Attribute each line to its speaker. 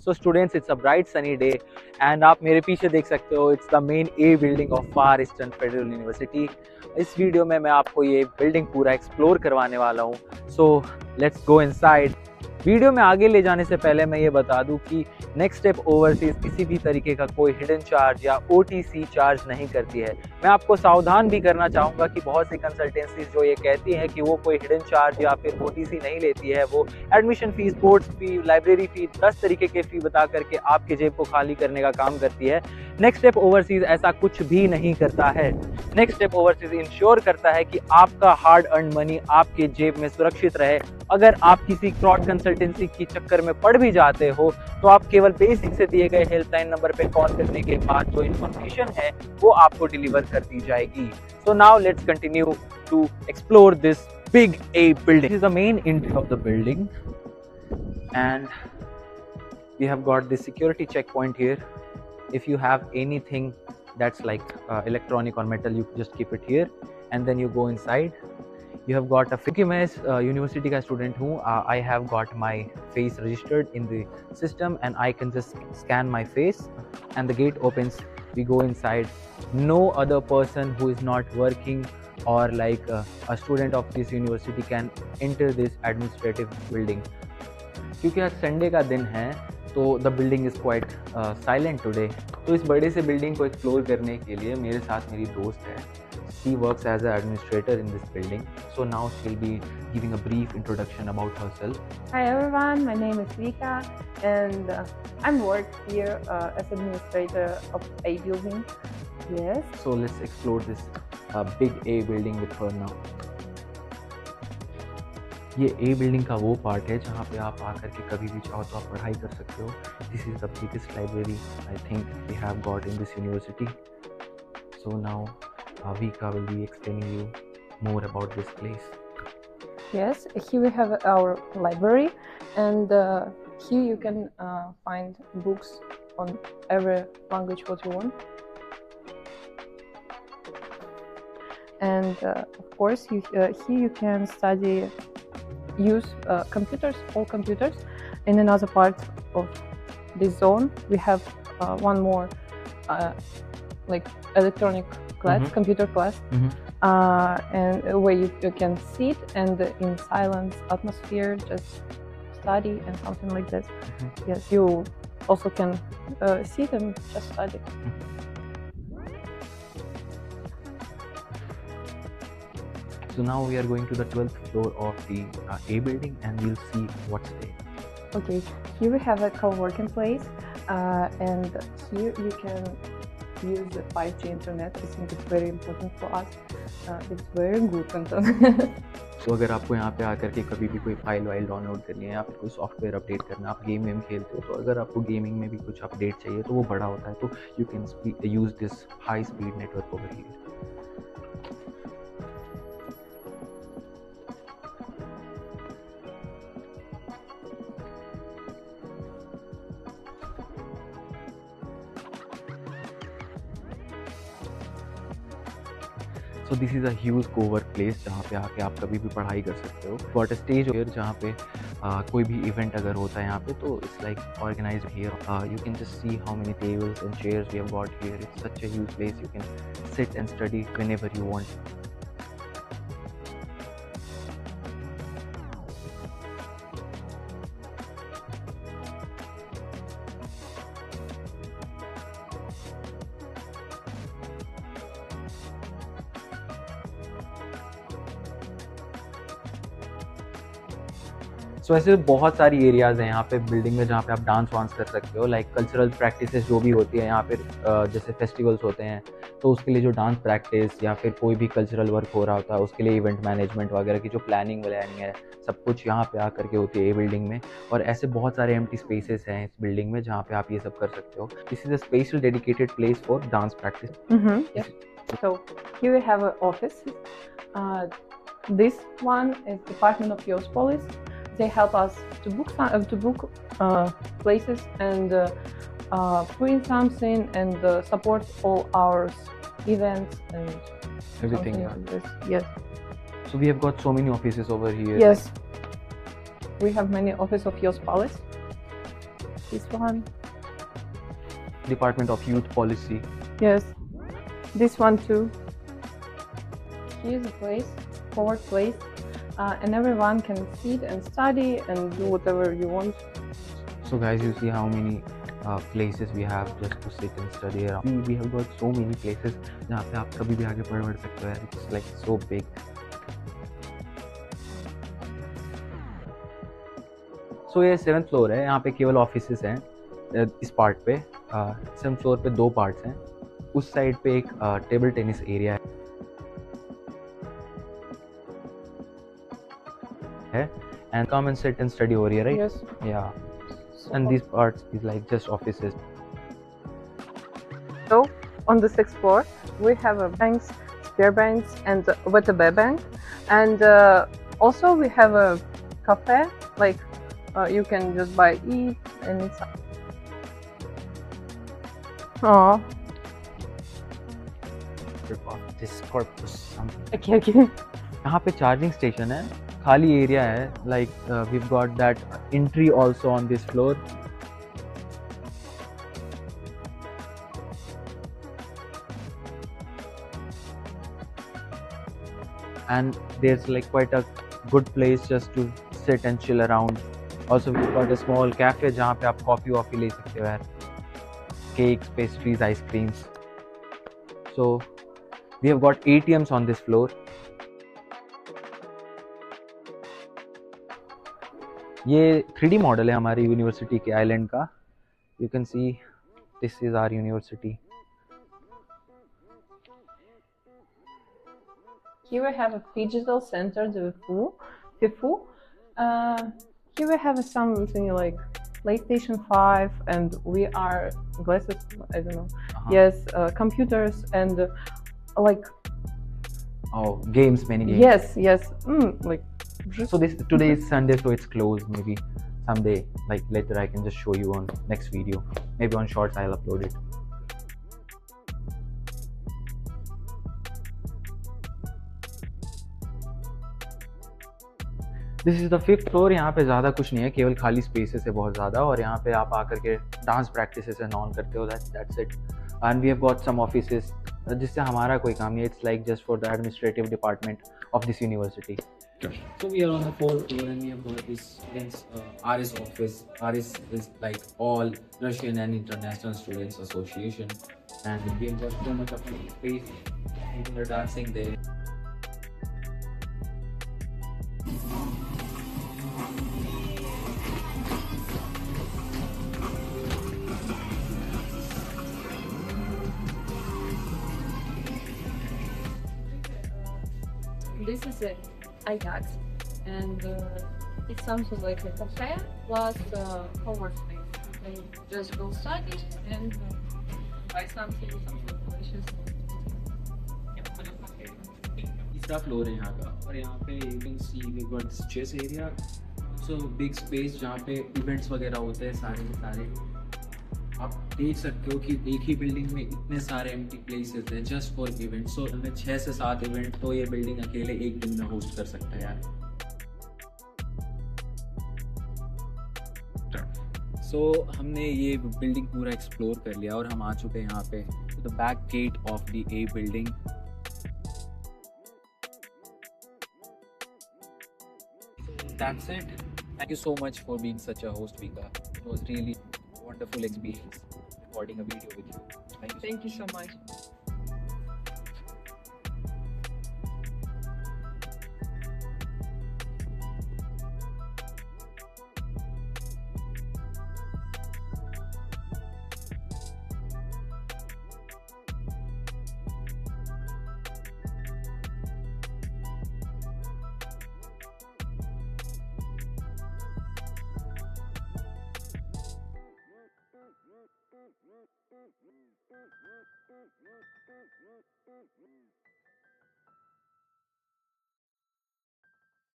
Speaker 1: So students, it's a bright sunny day and आप मेरे पीछे देख सकते हो, it's the main A building of Far Eastern Federal University. इस वीडियो में मैं आपको ये बिल्डिंग पूरा एक्सप्लोर करवाने वाला हूँ. So let's go inside. Video में आगे ले जाने से पहले मैं ये बता दूं कि नेक्स्ट स्टेप ओवरसीज किसी भी तरीके का कोई हिडन चार्ज या OTC चार्ज नहीं करती है. मैं आपको सावधान भी करना चाहूँगा कि बहुत सी कंसल्टेंसीज जो ये कहती हैं कि वो कोई हिडन चार्ज या फिर OTC नहीं लेती है, वो एडमिशन फीस, बोर्ड्स फी, लाइब्रेरी फी, 10 तरीके के फी बता करके आपके जेब को खाली करने का काम करती है. नेक्स्ट स्टेप ओवरसीज ऐसा कुछ भी नहीं करता है. नेक्स्ट स्टेप ओवरसीज इंश्योर करता है कि आपका हार्ड अर्न मनी आपके जेब में सुरक्षित रहे. अगर आप किसी फ्रॉड कंसल्टेंसी की चक्कर में पड़ भी जाते हो तो आप केवल बेसिक से दिए गए हेल्पलाइन नंबर पे कॉल करने के बाद जो इन्फॉर्मेशन है वो आपको डिलीवर कर दी जाएगी. So now let's continue to explore this big A building. This is the main entry of the building and we have got the security checkpoint here. If you have anything that's like electronic or metal, you just keep it here and then you go inside. You have got a क्योंकि मैं इस university का student हूँ, I have got my face registered in the system and I can just scan my face and the gate opens. We go inside. No other person who is not working or like a student of this university can enter this administrative building. क्योंकि आज Sunday का दिन है तो the building is quite silent today. तो इस बड़े से बिल्डिंग को एक्सप्लोर करने के लिए मेरे साथ मेरी दोस्त है. She works as an administrator in this building. So now she'll be giving a brief introduction about herself.
Speaker 2: Hi everyone, my name is Vika and I'm work here as administrator of A building. Yes.
Speaker 1: So let's explore this big A building with her now. ये A building का वो part है जहाँ पे आप आकर के कभी भी चाहो तो आप पढ़ाई कर सकते हो. This is the biggest library I think we have got in this university. So now Vika will be explaining you more about this place.
Speaker 2: Yes, here we have our library and here you can find books on every language what you want. And of course here you can use computers, all computers. In another part of this zone we have one more like electronic class, computer class, and where you can sit and in silence atmosphere just study and something like this. Yes, you also can sit and just study.
Speaker 1: So now we are going to the 12th floor of the A building and we'll see what's there.
Speaker 2: Okay, here we have a co-working place and here you can use the 5G internet. I think it's very important for us. It's very good internet.
Speaker 1: So अगर आपको यहाँ पे आकर के कभी भी कोई file while download करनी है या फिर कोई सॉफ्टवेयर अपडेट करना, आप गेम वेम खेलते हो तो अगर आपको गेमिंग में भी कुछ अपडेट चाहिए तो वो बड़ा होता है, तो you can use this high speed network over here. So this is a huge co-work place जहाँ पे आके आप कभी भी पढ़ाई कर सकते हो. Got a stage here जहाँ पे कोई भी इवेंट अगर होता है यहाँ पे तो it's like organized here. You can just see how many tables and chairs we have got here. It's such a huge place. You can sit and study whenever you want. सो ऐसे बहुत सारी areas हैं यहाँ पे building में जहाँ पे आप डांस वांस कर सकते हो. लाइक कल्चरल प्रैक्टिसेस जो भी होती है यहाँ पे, जैसे फेस्टिवल्स होते हैं तो उसके लिए जो डांस प्रैक्टिस या फिर कोई भी कल्चरल वर्क हो रहा होता है उसके लिए इवेंट मैनेजमेंट वगैरह की जो प्लानिंग है सब कुछ यहाँ पे आकर के होती है ये बिल्डिंग में. और ऐसे बहुत सारे एम्प्टी स्पेसेस हैं इस बिल्डिंग में जहाँ पे आप ये सब कर सकते हो. This is a special dedicated place for dance practice.
Speaker 2: So here we have an office. This one is Department of Youth Police. They help us to book places and print something and support all our events and
Speaker 1: everything.
Speaker 2: Like this. Yes.
Speaker 1: So we have got so many offices over here.
Speaker 2: Yes. We have many offices of Youth Police. this one.
Speaker 1: Department of Youth Policy.
Speaker 2: Yes, this one too. Here's a place, covered place, and everyone can sit and study and do whatever you want.
Speaker 1: So guys, you see how many places we have just to sit and study around. We have got so many places जहाँ पे आप कभी भी आगे बढ़ सकते हो. It's like so big. So ये 7th फ्लोर है. यहाँ पे केवल ऑफिसेस हैं इस पार्ट पे. 7th फ्लोर पे 2 पार्ट्स हैं. उस साइड पे एक टेबल टेनिस एरिया है. And come and sit and study over here, right?
Speaker 2: Yes.
Speaker 1: Yeah. And these parts is like just offices.
Speaker 2: So on the 6th floor, we have a banks, spare banks, and VTB bank, and also we have a cafe. Like you can just buy eat and it's. Oh.
Speaker 1: This corpus something.
Speaker 2: Okay.
Speaker 1: यहाँ पे charging station है. खाली area है. Like we've got that entry also on this floor. And there's like quite a good place just to sit and chill around. Also we've got a small cafe जहाँ पे आप coffee वॉफी ले सकते हो यार. Cakes, pastries, ice creams. So we have got ATMs on this floor. ये 3D model है हमारी यूनिवर्सिटी के आइलैंड का. You can see this is our university.
Speaker 2: Here we have a digital center, the FIFU. Here we have something like PlayStation 5 and VR glasses, I don't know. Yes, computers and like.
Speaker 1: Oh, games, many games.
Speaker 2: Yes. Like.
Speaker 1: So today is Sunday, so it's closed. Maybe someday, like later, I can just show you on next video. Maybe on Shorts I'll upload it. This is the 5th floor. यहाँ पे ज़्यादा कुछ नहीं है, केवल खाली spaces है बहुत ज़्यादा. और यहाँ पे आप आकर के डांस प्रैक्टिसेस एंड ऑन करते हो. That's it. And we have got some offices जिससे हमारा कोई काम नहीं. It's like just for the administrative department of this university.
Speaker 3: So we are on the 4th floor and we have got this dense RS office. RS is like all Russian and International Students Association, and we have got so much of space. People are dancing there.
Speaker 2: This is it. Ajax, and it's something like a cafe plus homework space. You can just go study and buy something delicious.
Speaker 3: तीसरा floor है यहाँ का, और यहाँ पे you can see we got this chess area, so big space जहाँ पे events वगैरह होते हैं सारे के सारे. आप देख सकते हो कि एक ही बिल्डिंग में इतने सारे एम्प्टी प्लेसेस हैं जस्ट फॉर इवेंट. सो हमें 6 से 7 इवेंट तो ये बिल्डिंग अकेले एक दिन में होस्ट कर सकता है यार. सो हमने ये बिल्डिंग पूरा एक्सप्लोर कर लिया और हम आ चुके हैं यहाँ पे the back gate of the a building. That's it. Thank you so much for being such a host, Vika. It was really wonderful experience recording a video with you.
Speaker 2: Thank you so much.